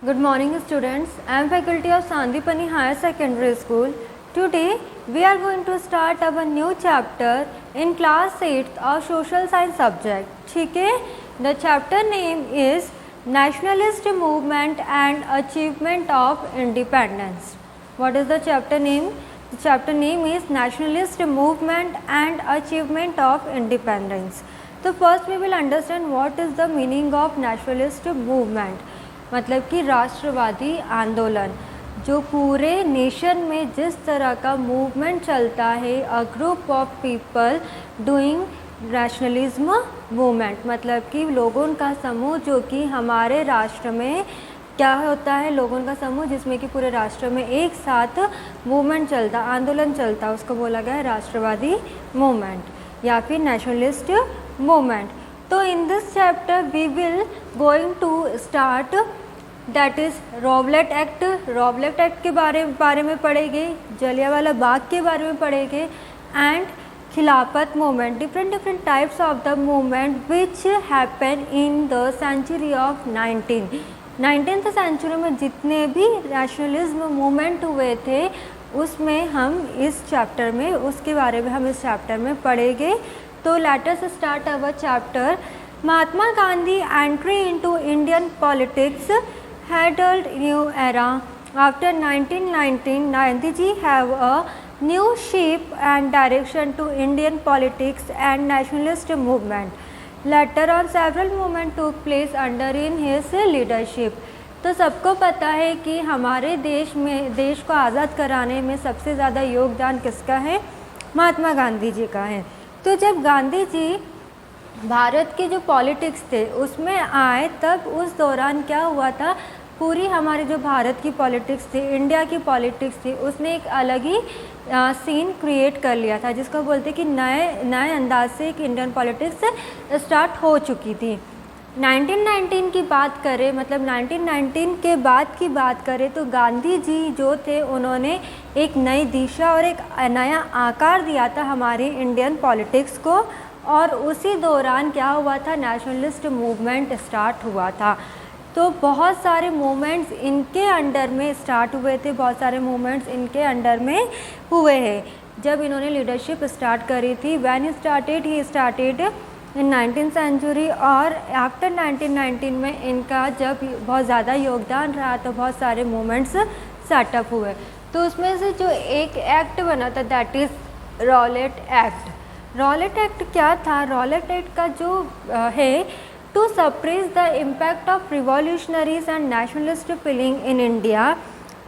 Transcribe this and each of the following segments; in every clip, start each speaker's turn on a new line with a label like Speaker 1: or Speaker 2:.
Speaker 1: Good morning students. I am faculty of Sandipani Higher Secondary School. Today we are going to start our new chapter in class 8th of social science subject. ठीक है? The chapter name is Nationalist Movement and Achievement of Independence. What is the chapter name? The chapter name is Nationalist Movement and Achievement of Independence. So first we will understand what is the meaning of nationalist movement. मतलब कि राष्ट्रवादी आंदोलन जो पूरे nation में जिस तरह का movement चलता है, a group of people doing nationalism movement, मतलब कि लोगों का समूह जो कि हमारे राष्ट्र में क्या होता है, लोगों का समूह जिसमें कि पूरे राष्ट्र में एक साथ मूवमेंट चलता, आंदोलन चलता, उसको बोला गया है राष्ट्रवादी मूवमेंट या फिर नेशनलिस्ट मूवमेंट. तो in this chapter we will going to start that is Rowlatt Act. Rowlatt Act के बारे में पढ़ेंगे, जलियांवाला बाग के बारे में पढ़ेंगे and Khilafat movement, different types of the movement which happen in the century of 19th century में जितने भी नेशनलिज्म मूवमेंट हुए थे उसमें हम इस चैप्टर में उसके बारे में हम इस चैप्टर में पढ़ेंगे. तो let us start our chapter. Mahatma Gandhi entry into Indian politics heralded new era. After 1919, Gandhi ji have a new shape and direction to Indian politics and nationalist movement. Later on, several movements took place under in his leadership. तो सबको पता है कि हमारे देश को आज़ाद कराने में सबसे ज़्यादा योगदान किसका है? महात्मा गांधी जी का है. तो जब गांधी जी भारत के जो पॉलिटिक्स थे उसमें आए तब उस दौरान क्या हुआ था, पूरी हमारी जो भारत की पॉलिटिक्स थी, इंडिया की पॉलिटिक्स थी, उसने एक अलग ही सीन क्रिएट कर लिया था जिसको बोलते कि नए अंदाज से एक इंडियन पॉलिटिक्स स्टार्ट हो चुकी थी. 1919 की बात करें, मतलब 1919 के बाद की बात करें तो गांधी जी जो थे उन्होंने एक नई दिशा और एक नया आकार दिया था हमारी इंडियन पॉलिटिक्स को. और उसी दौरान क्या हुआ था, नेशनलिस्ट मूवमेंट स्टार्ट हुआ था. तो बहुत सारे मूवमेंट्स इनके अंडर में स्टार्ट हुए थे, बहुत सारे मूवमेंट्स इनके अंडर में हुए हैं जब इन्होंने लीडरशिप स्टार्ट करी थी. When he started in 19th century और आफ्टर 1919 में इनका जब बहुत ज़्यादा योगदान रहा तो बहुत सारे मूवमेंट्स सेटअप हुए. तो उसमें से जो एक एक्ट बना था that is Rowlatt Act. Rowlatt act क्या था? रॉलेट एक्ट का जो है to suppress the impact of revolutionaries and nationalist feeling in India,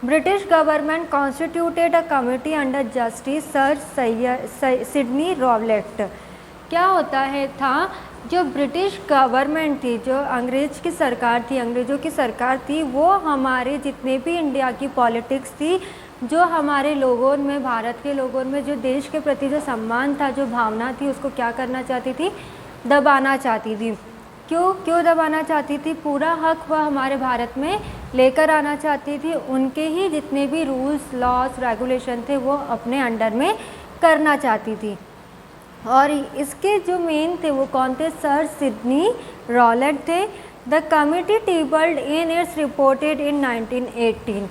Speaker 1: British government constituted a committee under justice sir Sidney Rowlatt. क्या होता है था, जो ब्रिटिश गवर्नमेंट थी, जो अंग्रेज़ों की सरकार थी, वो हमारे जितने भी इंडिया की पॉलिटिक्स थी, जो हमारे लोगों में, भारत के लोगों में जो देश के प्रति जो सम्मान था, जो भावना थी, उसको क्या करना चाहती थी, दबाना चाहती थी. क्यों दबाना चाहती थी? पूरा हक वह हमारे भारत में लेकर आना चाहती थी. उनके ही जितने भी रूल्स, लॉज, रेगुलेशन थे वो अपने अंडर में करना चाहती थी. और इसके जो मेन थे वो कौन थे? सर सिडनी रॉलेट थे. The committee tabled in its reported in 1918.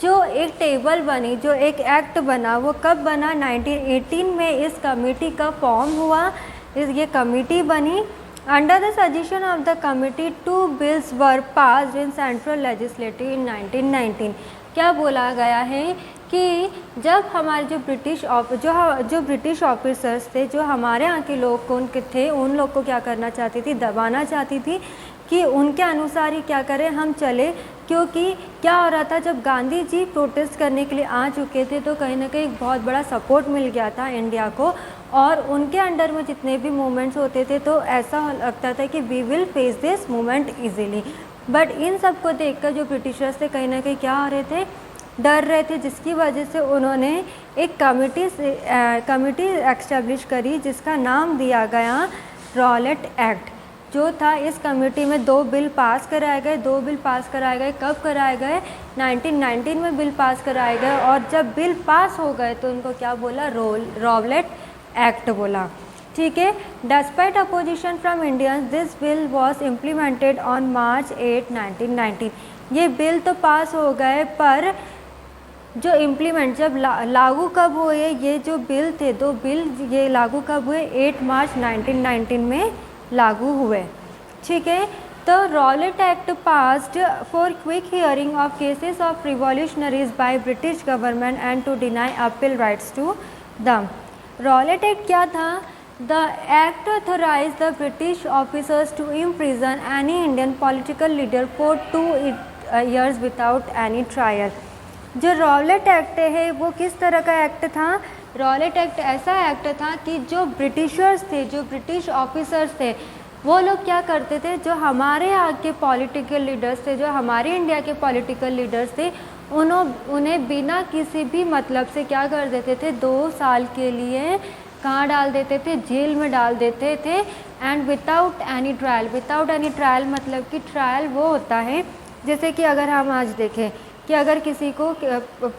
Speaker 1: जो एक टेबल बनी, जो एक एक्ट बना, वो कब बना? 1918 में इस कमेटी का फॉर्म हुआ, ये कमेटी बनी. Under the suggestion of the committee 2 bills were passed in central legislative in 1919. क्या बोला गया है कि जब हमारे जो ब्रिटिश ऑफिसर्स थे, जो हमारे यहाँ के लोग थे, उन लोग को क्या करना चाहती थी? दबाना चाहती थी कि उनके अनुसार ही क्या करें, हम चले. क्योंकि क्या हो रहा था, जब गांधी जी प्रोटेस्ट करने के लिए आ चुके थे तो कहीं ना कहीं बहुत बड़ा सपोर्ट मिल गया था इंडिया को, और उनके अंडर में जितने भी मूवमेंट्स होते थे तो ऐसा लगता था कि we will face this movement easily. But इन सब को देखकर जो ब्रिटिशर्स थे कहीं ना कहीं क्या हो रहे थे, डर रहे थे, जिसकी वजह से उन्होंने एक कमिटी एस्टेब्लिश करी जिसका नाम दिया गया रॉलेट एक्ट. जो था, इस कमेटी में 2 बिल पास कराए गए. कब कराए गए? 1919 में बिल पास कराए गए. और जब बिल पास हो गए तो उनको क्या बोला? रॉवलेट एक्ट बोला. ठीक है. Despite opposition from Indians this bill was implemented on March 8, 1919. ये बिल तो पास हो गए, पर जो इम्प्लीमेंट जब लागू कब हुए, ये जो बिल थे, 2 बिल ये लागू कब हुए, 8 मार्च 1919 में लागू हुए। ठीक है, तो Rowlatt act passed for quick hearing of cases of revolutionaries by British government and to deny appeal rights to them. Rowlatt act क्या था? The act authorise the British officers to imprison any Indian political leader for 2 years without any trial. जो Rowlatt act है वो किस तरह का act था? Rowlatt act ऐसा एक्ट था कि जो ब्रिटिशर्स थे, जो ब्रिटिश ऑफिसर्स थे, वो लोग क्या करते थे, जो हमारे यहाँ के पॉलिटिकल लीडर्स थे, जो हमारे इंडिया के पॉलिटिकल लीडर्स थे, उन्हें बिना किसी भी मतलब से क्या कर देते थे, 2 साल के लिए कहाँ डाल देते थे, जेल में डाल देते थे। And without any trial. Without any trial मतलब कि ट्रायल वो होता है, जैसे कि अगर हम आज देखें कि अगर किसी को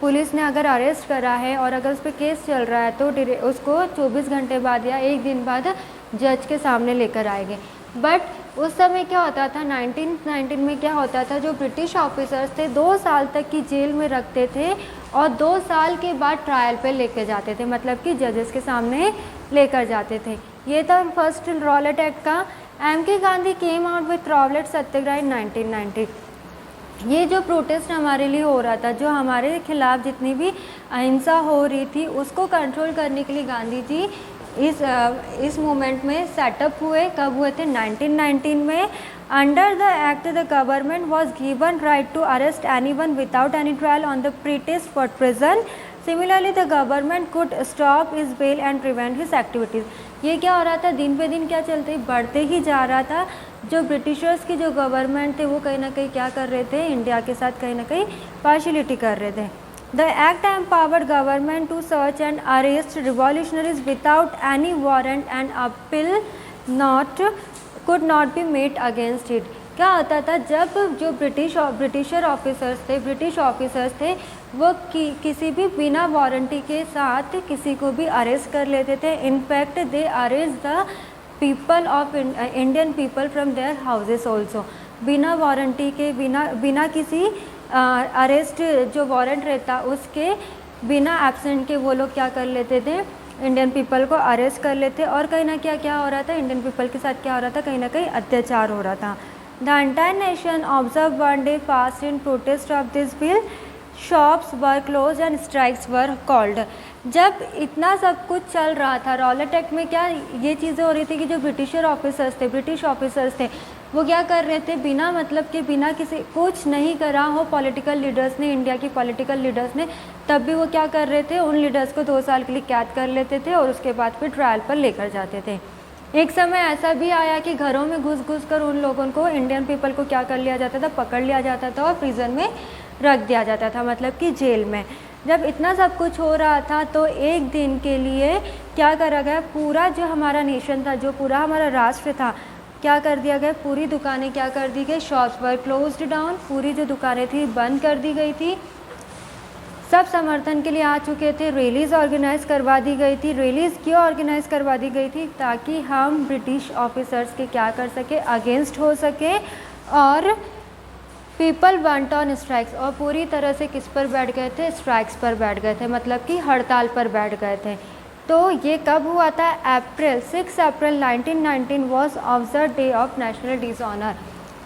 Speaker 1: पुलिस ने अगर अरेस्ट करा है और अगर उस पर केस चल रहा है, तो उसको 24 घंटे बाद या 1 दिन बाद जज के सामने लेकर आएंगे। बट उस समय क्या होता था, 1919 में क्या होता था, जो ब्रिटिश ऑफिसर्स थे 2 साल तक की जेल में रखते थे और 2 साल के बाद ट्रायल पे लेके जाते थे, मतलब कि जजेस के सामने लेकर जाते थे। ये था फर्स्ट रॉलेट एक्ट का। M K. Gandhi came out with Rowlatt Satyagraha in 1990। ये जो प्रोटेस्ट हमारे लिए हो रहा था, जो हमारे खिलाफ जितनी भी अहिंसा हो रही थी, उसको कंट्रोल करने के लिए गांधी जी इस मूवमेंट में सेटअप हुए। कब हुए थे? 1919 में। Under the act the government was given right to arrest anyone without any trial on the pretext for prison. Similarly the government could stop his bail and prevent his activities. ये क्या हो रहा था, दिन पे दिन क्या चलते बढ़ते ही जा रहा था। जो ब्रिटिशर्स की जो गवर्नमेंट थे वो कहीं ना कहीं क्या कर रहे थे, इंडिया के साथ कहीं ना कहीं पार्शियलिटी कर रहे थे। The act empowered government to search and arrest revolutionaries without any warrant and appeal could not be made against it। क्या होता था, जब जो ब्रिटिश ऑफिसर्स थे वो किसी भी बिना वारंटी के साथ किसी को भी अरेस्ट कर लेते थे। In fact they arrest the people of Indian people from their houses also. बिना वारंटी के, बिना किसी अरेस्ट जो वारंट रहता उसके बिना एब्सेंट के वो लोग क्या कर लेते थे, इंडियन पीपल को अरेस्ट कर लेते। और कहीं ना क्या हो रहा था, इंडियन पीपल के साथ क्या हो रहा था, कहीं ना कहीं अत्याचार हो रहा था। The entire nation observe one day fast in protest of this bill. Shops were close and strikes were called. जब इतना सब कुछ चल रहा था, रॉलेट एक्ट में क्या ये चीज़ें हो रही थी कि जो ब्रिटिश ऑफिसर्स थे वो क्या कर रहे थे, बिना मतलब के, बिना किसी कुछ नहीं करा हो पॉलिटिकल लीडर्स ने, इंडिया की पॉलिटिकल लीडर्स ने, तब भी वो क्या कर रहे थे, उन लीडर्स को 2 साल के लिए कैद कर लेते थे और उसके बाद फिर ट्रायल पर लेकर जाते थे। एक समय ऐसा भी आया कि घरों में घुस कर उन लोगों को, इंडियन पीपल को क्या कर लिया जाता था, पकड़ लिया जाता था और प्रिजन में रख दिया जाता था, मतलब कि जेल में। जब इतना सब कुछ हो रहा था तो एक दिन के लिए क्या करा गया, पूरा जो हमारा नेशन था, जो पूरा हमारा राष्ट्र था, क्या कर दिया गया, पूरी दुकानें क्या कर दी गई, शॉप्स वर क्लोज्ड डाउन। पूरी जो दुकानें थी बंद कर दी गई थी। सब समर्थन के लिए आ चुके थे। रैलीज़ ऑर्गेनाइज करवा दी गई थी। रैलीज़ क्यों ऑर्गेनाइज करवा दी गई थी? ताकि हम ब्रिटिश ऑफिसर्स के क्या कर सके, अगेंस्ट हो सके। और पीपल वेंट ऑन स्ट्राइक्स, और पूरी तरह से किस पर बैठ गए थे, स्ट्राइक्स पर बैठ गए थे, मतलब कि हड़ताल पर बैठ गए थे। तो ये कब हुआ था? 6 अप्रैल 1919 was observe day of national dishonour.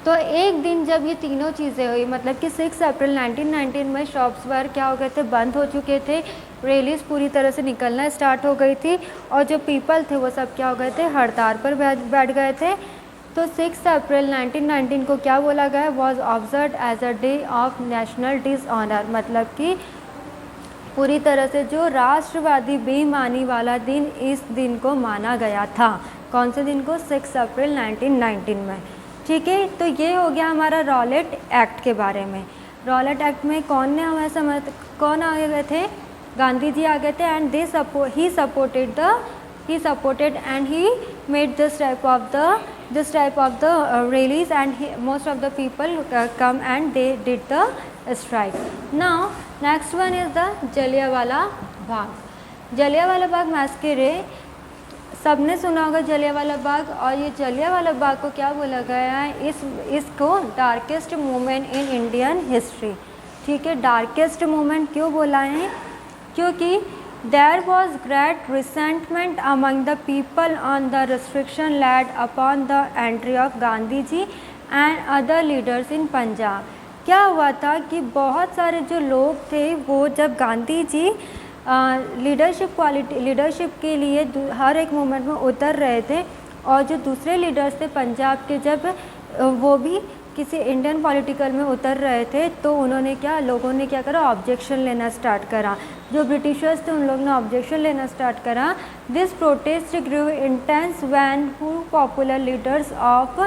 Speaker 1: तो एक दिन जब ये तीनों चीज़ें हुई, मतलब कि 6 अप्रैल 1919 में शॉप्स वर क्या हो गए थे, बंद हो चुके थे, रैलीज़ पूरी तरह से निकलना स्टार्ट हो गई थी, और जो पीपल थे वो सब क्या हो गए थे, हड़ताल पर बैठ गए थे। तो 6 अप्रैल 1919 को क्या बोला गया, was observe as a day of national dishonour, मतलब कि पूरी तरह से जो राष्ट्रवादी बेईमानी वाला दिन, इस दिन को माना गया था। कौन से दिन को? 6 अप्रैल 1919 में। ठीक है, तो ये हो गया हमारा रॉलेट एक्ट के बारे में। रॉलेट एक्ट में कौन आ गए थे? गांधी जी आ गए थे। And he supported and he made this type of the rallies, and most of the people come and they did the strike. Now next one is the Jallianwala Bagh. Jallianwala Bagh massacre सबने सुना होगा जलियांवाला बाग, और ये जलियांवाला बाग को क्या बोला गया है, इसको darkest moment in Indian history. ठीक है, डार्केस्ट मोमेंट क्यों बोला है, क्योंकि there was great resentment among the people on the restriction laid upon the entry of Gandhi ji and other leaders in Punjab. क्या हुआ था कि बहुत सारे जो लोग थे वो जब गांधी जी लीडरशिप के लिए हर एक मोमेंट में उतर रहे थे, और जो दूसरे लीडर्स थे पंजाब के, जब वो भी किसी इंडियन पॉलिटिकल में उतर रहे थे, तो उन्होंने लोगों ने क्या करा, ऑब्जेक्शन लेना स्टार्ट करा। जो ब्रिटिशर्स थे उन लोगों ने ऑब्जेक्शन लेना स्टार्ट करा। This protest grew intense when two popular leaders of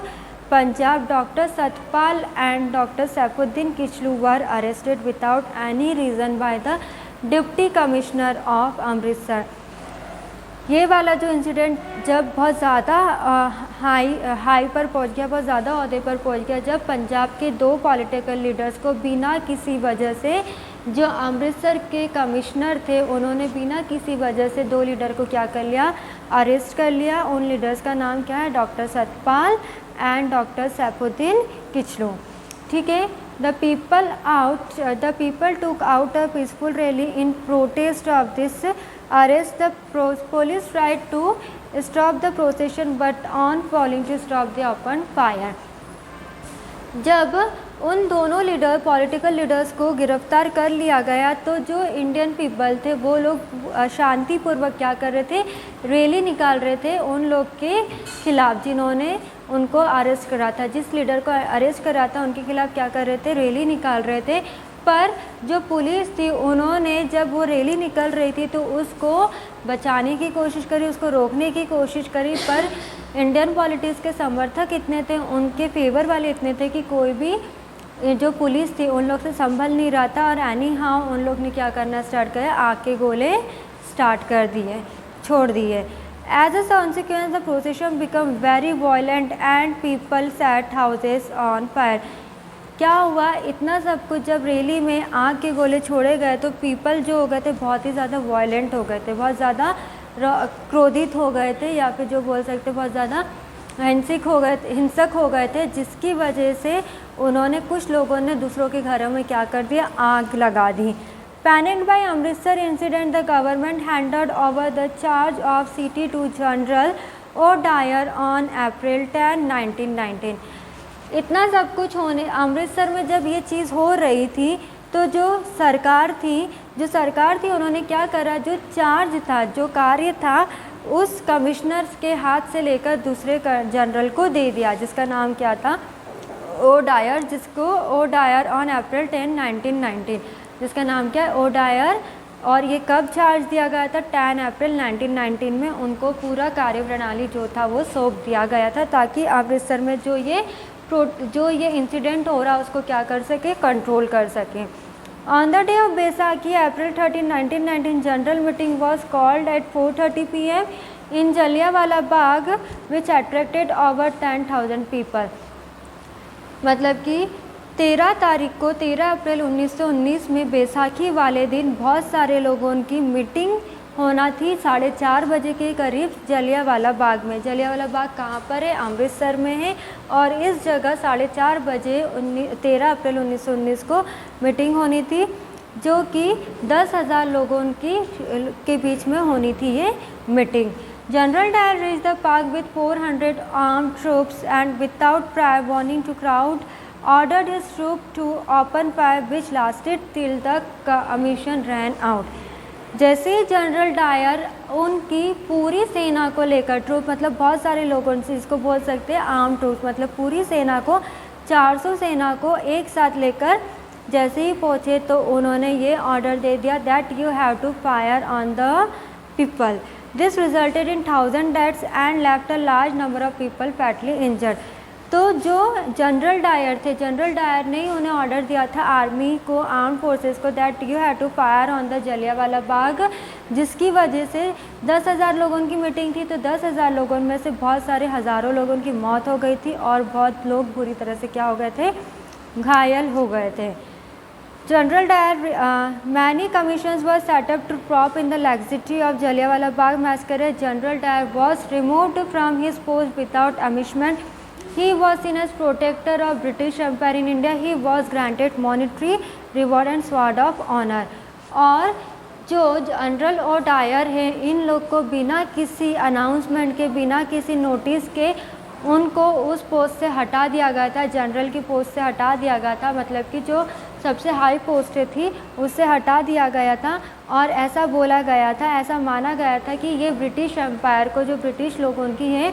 Speaker 1: Punjab doctor Satpal and doctor Saifuddin Kitchlew were arrested without any reason by the deputy commissioner of Amritsar. ये वाला जो इंसिडेंट जब बहुत ज़्यादा हाई पर पहुंच गया, बहुत ज़्यादा ओहदे पर पहुंच गया, जब पंजाब के 2 पॉलिटिकल लीडर्स को बिना किसी वजह से, जो अमृतसर के कमिश्नर थे उन्होंने बिना किसी वजह से 2 लीडर को क्या कर लिया, अरेस्ट कर लिया। उन लीडर्स का नाम क्या है, doctor Satpal and doctor Saifuddin Kitchlew. ठीक है, the people took out a peaceful rally in protest of this arrest. The police tried to stop the procession but on failing to stop the open fire. जब उन दोनों political leaders को गिरफ्तार कर लिया गया, तो जो इंडियन पीपल थे वो लोग शांतिपूर्वक क्या कर रहे थे, रैली निकाल रहे थे उन लोग के खिलाफ जिन्होंने उनको अरेस्ट करा था। जिस लीडर को अरेस्ट करा था उनके खिलाफ क्या कर रहे थे, रैली निकाल रहे थे। पर जो पुलिस थी उन्होंने जब वो रैली निकल रही थी तो उसको बचाने की कोशिश करी, उसको रोकने की कोशिश करी, पर इंडियन पॉलिटिक्स के समर्थक इतने थे, उनके फेवर वाले इतने थे कि कोई भी जो पुलिस थी उन लोग से संभल नहीं रहा था, और एनी हाउ उन लोग ने क्या करना स्टार्ट किया, आग के गोले स्टार्ट कर दिए, छोड़ दिए। As a consequence the procession become very violent and people set houses on fire. क्या हुआ, इतना सब कुछ जब रैली में आग के गोले छोड़े गए तो पीपल जो हो गए थे बहुत ही ज़्यादा वायलेंट हो गए थे, बहुत ज़्यादा क्रोधित हो गए थे, या फिर जो बोल सकते बहुत ज़्यादा हिंसक हो गए थे, जिसकी वजह से उन्होंने, कुछ लोगों ने दूसरों के घरों में क्या कर दिया, आग लगा दी। Panicked by Amritsar incident, the government handed over the charge of city to General O'Dwyer on April 10, 1919। इतना सब कुछ होने, अमृतसर में जब ये चीज़ हो रही थी तो जो सरकार थी उन्होंने क्या करा, जो चार्ज था, जो कार्य था, उस कमिश्नर्स के हाथ से लेकर दूसरे जनरल को दे दिया, जिसका नाम क्या था, ओडायर, जिसको ओडायर ऑन अप्रैल 10, 1919, जिसका नाम क्या है, ओडायर। और ये कब चार्ज दिया गया था, 10 अप्रैल 1919 में उनको पूरा कार्यप्रणाली जो था वो सौंप दिया गया था, ताकि अमृतसर में जो ये इंसिडेंट हो रहा उसको क्या कर सके, कंट्रोल कर सके। On the day of Baisakhi April 13, 1919 general meeting was called eight 4:30 PM in Jallianwala Bagh which attracted over 10,000 people. मतलब कि 13 तारीख को, 13 अप्रैल 1919 में बैसाखी वाले दिन बहुत सारे लोगों की मीटिंग होना थी 4:30 बजे के करीब जलियांवाला बाग में। जलियांवाला बाग कहाँ पर है, अमृतसर में है, और इस जगह 4:30 बजे 13 अप्रैल 1919 को मीटिंग होनी थी, जो कि 10,000 लोगों के बीच में होनी थी ये meeting. General Dyer reach the park with 400 armed troops and without prior warning to crowd ordered his troop to open fire which lasted till the commission ran out। जैसे ही जनरल डायर उनकी पूरी सेना को लेकर, ट्रूप मतलब बहुत सारे लोगों से, इसको बोल सकते हैं आर्म ट्रूप, मतलब पूरी सेना को, 400 सेना को एक साथ लेकर जैसे ही पहुँचे तो उन्होंने ये ऑर्डर दे दिया that you have to fire on the people. This resulted in 1000 deaths and left a large number of people fatally injured. तो जो जनरल डायर थे, जनरल डायर ने उन्हें ऑर्डर दिया था आर्मी को, आर्म फोर्सेस को, that you have to fire on the Jallianwala Bagh, जिसकी वजह से 10,000 लोगों की मीटिंग थी, तो 10,000 लोगों में से बहुत सारे हज़ारों लोगों की मौत हो गई थी और बहुत लोग बुरी तरह से क्या हो गए थे, घायल हो गए थे। General Dyer, many commissions were set up to prop in the laxity of Jallianwala Bagh massacre. General Dyer was removed from his post without amendment. He was seen as protector of British Empire in India. He was granted monetary reward and sword of honor. और जो general O Dyer है, इन लोग को बिना किसी announcement के, बिना किसी नोटिस के उनको उस पोस्ट से हटा दिया गया था, जनरल की पोस्ट से हटा दिया गया था, मतलब कि जो सबसे हाई पोस्ट थी उससे हटा दिया गया था। और ऐसा बोला गया था, ऐसा माना गया था कि ये ब्रिटिश एम्पायर को, जो ब्रिटिश लोग उनकी हैं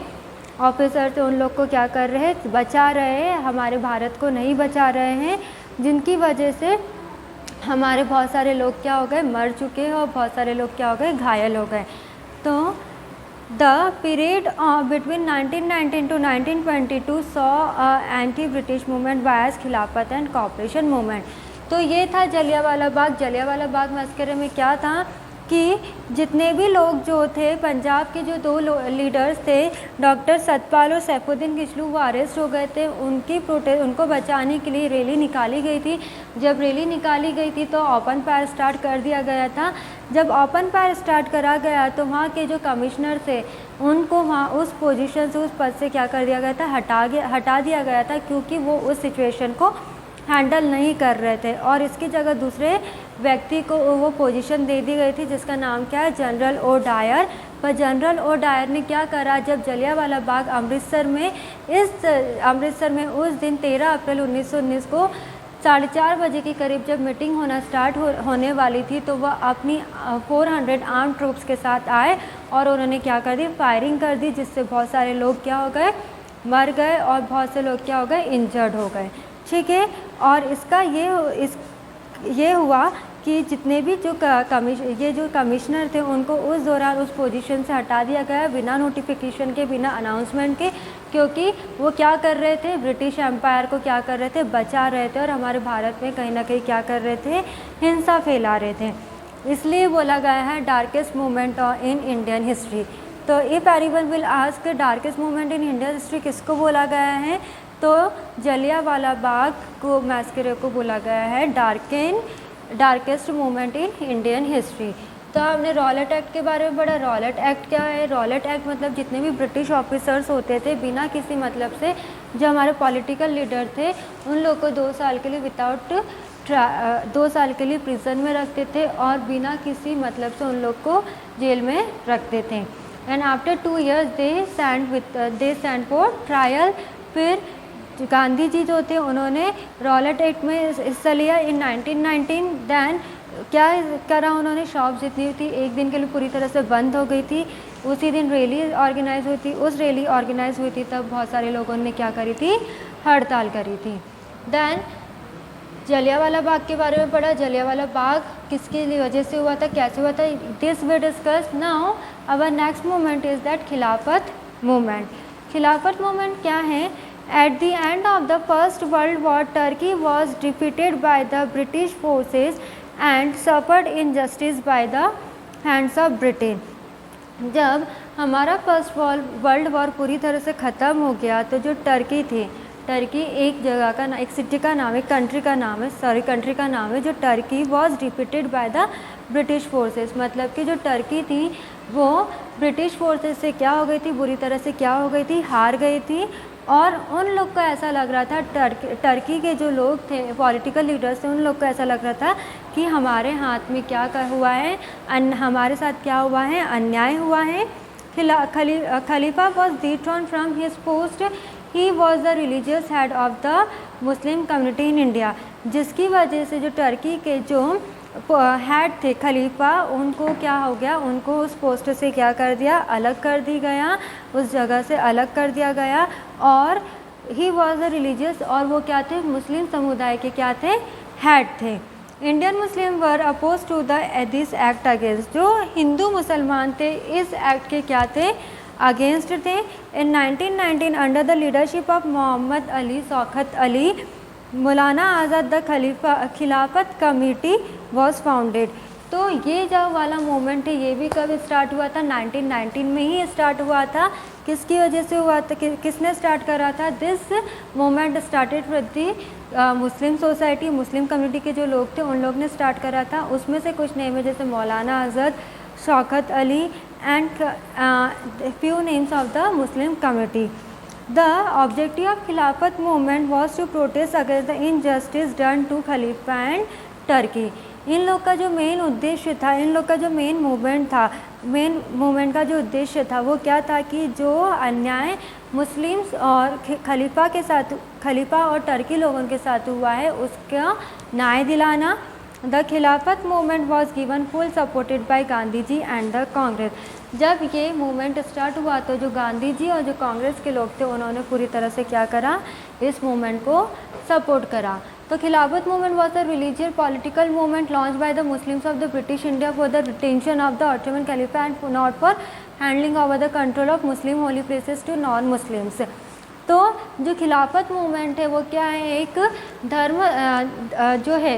Speaker 1: ऑफिसर थे, उन लोग को क्या कर रहे हैं, बचा रहे हैं, हमारे भारत को नहीं बचा रहे हैं, जिनकी वजह से हमारे बहुत सारे लोग क्या हो गए, मर चुके हैं, और बहुत सारे लोग क्या हो गए, घायल हो गए। तो the period between 1919 to 1922 saw anti British movement bias Khilafat and cooperation movement. तो ये था जलियांवाला बाग। जलियांवाला बाग मस्करे में क्या था कि जितने भी लोग जो थे, पंजाब के जो दो लीडर्स थे, डॉक्टर सतपाल और सैफुद्दीन किचलू, वो अरेस्ट हो गए थे। उनको बचाने के लिए रैली निकाली गई थी। जब रैली निकाली गई थी तो ओपन फायर स्टार्ट कर दिया गया था। जब ओपन फायर स्टार्ट करा गया तो वहाँ के जो कमिश्नर थे उनको वहाँ उस पोजीशन से, उस पद से क्या कर दिया गया था, हटा दिया गया था, क्योंकि वो उस सिचुएशन को हैंडल नहीं कर रहे थे। और इसकी जगह दूसरे व्यक्ति को वो पोजीशन दे दी गई थी, जिसका नाम क्या है, जनरल ओ डायर। पर जनरल ओ डायर ने क्या करा, जब जलियांवाला बाग अमृतसर में उस दिन 13 अप्रैल 1919 को 4:30 बजे के करीब जब मीटिंग होना स्टार्ट होने वाली थी, तो वह अपनी 400 आर्म ट्रूप्स के साथ आए और उन्होंने क्या कर दी, फायरिंग कर दी, जिससे बहुत सारे लोग क्या हो गए, मर गए, और बहुत से लोग क्या हो गए, इंजर्ड हो गए। ठीक है। और इसका ये हुआ कि जितने भी जो कमिश्नर थे उनको उस दौरान उस पोजीशन से हटा दिया गया, बिना नोटिफिकेशन के, बिना अनाउंसमेंट के, क्योंकि वो क्या कर रहे थे, ब्रिटिश एम्पायर को क्या कर रहे थे, बचा रहे थे, और हमारे भारत में कहीं ना कहीं क्या कर रहे थे, हिंसा फैला रहे थे। इसलिए बोला गया है darkest movement in Indian history. तो if anyone will ask darkest movement in Indian history किसको बोला गया है, तो जलियांवाला बाग को मैस्करे को बोला गया है darkest movement in Indian history. तो हमने रॉलेट एक्ट के बारे में पढ़ा। रॉलेट एक्ट क्या है, रॉलेट एक्ट मतलब जितने भी ब्रिटिश ऑफिसर्स होते थे, बिना किसी मतलब से, जो हमारे पॉलिटिकल लीडर थे, उन लोग को 2 साल के लिए 2 साल के लिए प्रिजन में रखते थे, और बिना किसी मतलब से उन लोग को जेल में रखते थे। And after 2 years they stand for trial. फिर गांधी जी जो थे उन्होंने रॉलेट एक्ट में हिस्सा लिया इन 1919। दैन क्या करा उन्होंने, शॉप जितनी थी एक दिन के लिए पूरी तरह से बंद हो गई थी। उसी दिन रैली ऑर्गेनाइज हुई थी। उस रैली ऑर्गेनाइज हुई थी तब बहुत सारे लोगों ने क्या करी थी, हड़ताल करी थी। दैन जलियांवाला बाग के बारे में पढ़ा। जलियांवाला बाग किसकी वजह से हुआ था, कैसे हुआ था, this we discuss now. Our next movement is that Khilafat movement. Khilafat movement क्या है, at the end of the First World War, Turkey was defeated by the British forces and suffered injustice by the hands of Britain। जब हमारा first world war पूरी तरह से ख़त्म हो गया तो जो टर्की थी, टर्की एक जगह का एक सिटी का नाम है, कंट्री का नाम है, जो Turkey was defeated by the British forces. मतलब कि जो टर्की थी वो ब्रिटिश फोर्सेस से क्या हो गई थी, बुरी तरह से क्या हो गई थी, हार गई थी। और उन लोग को ऐसा लग रहा था, टर्की के जो लोग थे, पॉलिटिकल लीडर्स थे, उन लोग को ऐसा लग रहा था कि हमारे हाथ में क्या हुआ है, हमारे साथ क्या हुआ है, अन्याय हुआ है। Khalifa was dethroned from his post. He was the religious head of the Muslim community in India, जिसकी वजह से जो टर्की के जो हेड थे, खलीफा, उनको क्या हो गया, उनको उस पोस्ट से क्या कर दिया, अलग कर दी गया, उस जगह से अलग कर दिया गया। और ही वॉज अ रिलीजियस, और वो क्या थे, मुस्लिम समुदाय के क्या थे, हेड थे। Indian Muslim were oppose to this act against. जो हिंदू मुसलमान थे इस एक्ट के क्या थे, अगेंस्ट थे। In 1919 under the leadership of Mohammad Ali Shaukat Ali, Maulana Azad the Khilafat committee was founded. तो ये जो वाला मूवमेंट है ये भी कब स्टार्ट हुआ था? 1919 में ही स्टार्ट हुआ था। किसकी वजह से हुआ था? किसने स्टार्ट करा था? This movement started with the Muslim society, Muslim community के जो लोग थे उन लोग ने स्टार्ट करा था। उसमें से कुछ नेम है जैसे Maulana Azad, Shaukat Ali and few names of the Muslim community. The objective of Khilafat movement was to protest against the injustice done to Khalifa and Turkey. इन लोग का जो मेन उद्देश्य था, इन लोग का जो मेन मूवमेंट था, मेन मूवमेंट का जो उद्देश्य था वो क्या था कि जो अन्याय मुस्लिम्स और खलीफा के साथ, खलीफा और टर्की लोगों के साथ हुआ है उसका न्याय दिलाना। The Khilafat movement was given full supported by Gandhi ji and the Congress. जब ये मूवमेंट स्टार्ट हुआ तो जो गांधी जी और जो कांग्रेस के लोग थे उन्होंने पूरी तरह से क्या करा? इस मूवमेंट को सपोर्ट करा। तो Khilafat movement was a religious political movement launch by the Muslims of the British India for the retention of the Ottoman Khalifa and not for handling over the control of Muslim holy places to non Muslims. तो जो खिलाफत movement है वो क्या है? एक धर्म जो है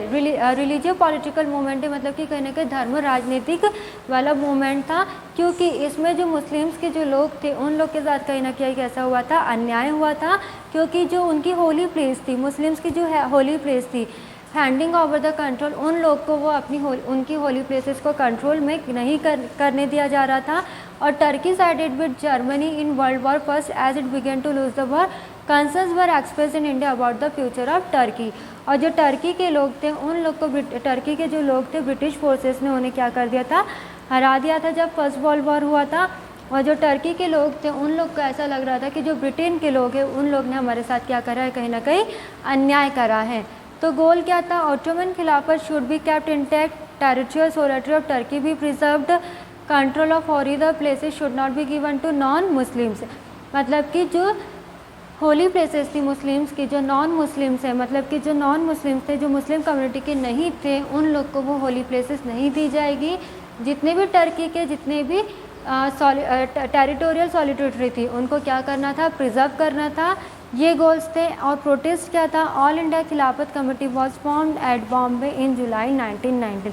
Speaker 1: रिलीजियस पॉलिटिकल मूवमेंट है, मतलब कि कहीं ना कहीं धर्म राजनीतिक वाला मूवमेंट था, क्योंकि इसमें जो मुस्लिम्स के जो लोग थे उन लोग के साथ कहीं ना कहीं कैसा हुआ था? अन्याय हुआ था, क्योंकि जो उनकी होली प्लेस थी, मुस्लिम्स की जो है होली प्लेस थी, हैंडिंग ओवर द कंट्रोल, उन लोग को वो अपनी उनकी होली प्लेसेस को कंट्रोल में नहीं करने दिया जा रहा था। और Turkey sided with Germany in world war first as it began to lose the war, concerns were express in India about the future of Turkey. और जो टर्की के लोग थे उन लोग को, टर्की के जो लोग थे ब्रिटिश फोर्सेस ने उन्हें क्या कर दिया था? हरा दिया था जब फर्स्ट वर्ल्ड वॉर हुआ था। और जो टर्की के लोग थे उन लोग को ऐसा लग रहा था कि जो ब्रिटेन के लोग हैं उन लोग ने हमारे साथ क्या करा है? कहीं ना कहीं अन्याय करा है। तो गोल क्या था? Ottoman Khilafat should be kept intact, territorial sovereignty of Turkey be preserved, control of holy the places should not be given to non Muslims. मतलब कि जो होली प्लेसेस थी मुस्लिम्स की, जो नॉन मुस्लिम्स है, मतलब कि जो नॉन मुस्लिम्स थे, जो मुस्लिम कम्युनिटी के नहीं थे, उन लोग को वो होली प्लेसेस नहीं दी जाएगी। जितने भी टर्की के जितने भी टेरिटोरियल सॉलिडिटी थी उनको क्या करना था? प्रिजर्व करना था। ये गोल्स थे। और प्रोटेस्ट क्या था? All India Khilafat committee was formed at Bombay in July 1919।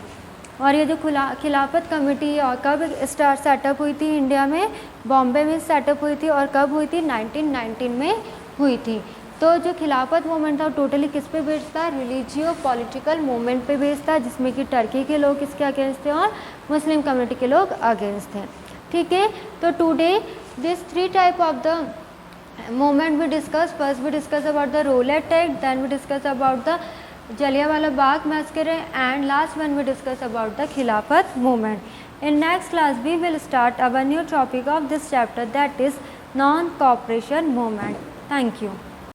Speaker 1: और ये जो खिलाफत कमेटी और कब सेटअप हुई थी? इंडिया में बॉम्बे में सेटअप हुई थी। और कब हुई थी? 1919 में हुई थी। तो जो खिलाफत मूवमेंट था टोटली किस पे बेस्ड था? रिलीजियो पॉलिटिकल मूवमेंट पे बेस्ड था, जिसमें कि टर्की के लोग इसके अगेंस्ट थे और मुस्लिम कम्युनिटी के लोग अगेंस्ट थे। ठीक है, तो today this 3 type of the movement we discuss. First we discuss about the Rowlatt Act, then we discuss about the Jallianwala Bagh massacre, and last one we discuss about the Khilafat movement. In next class we will start our new topic of this chapter, that is non-cooperation movement. Thank you.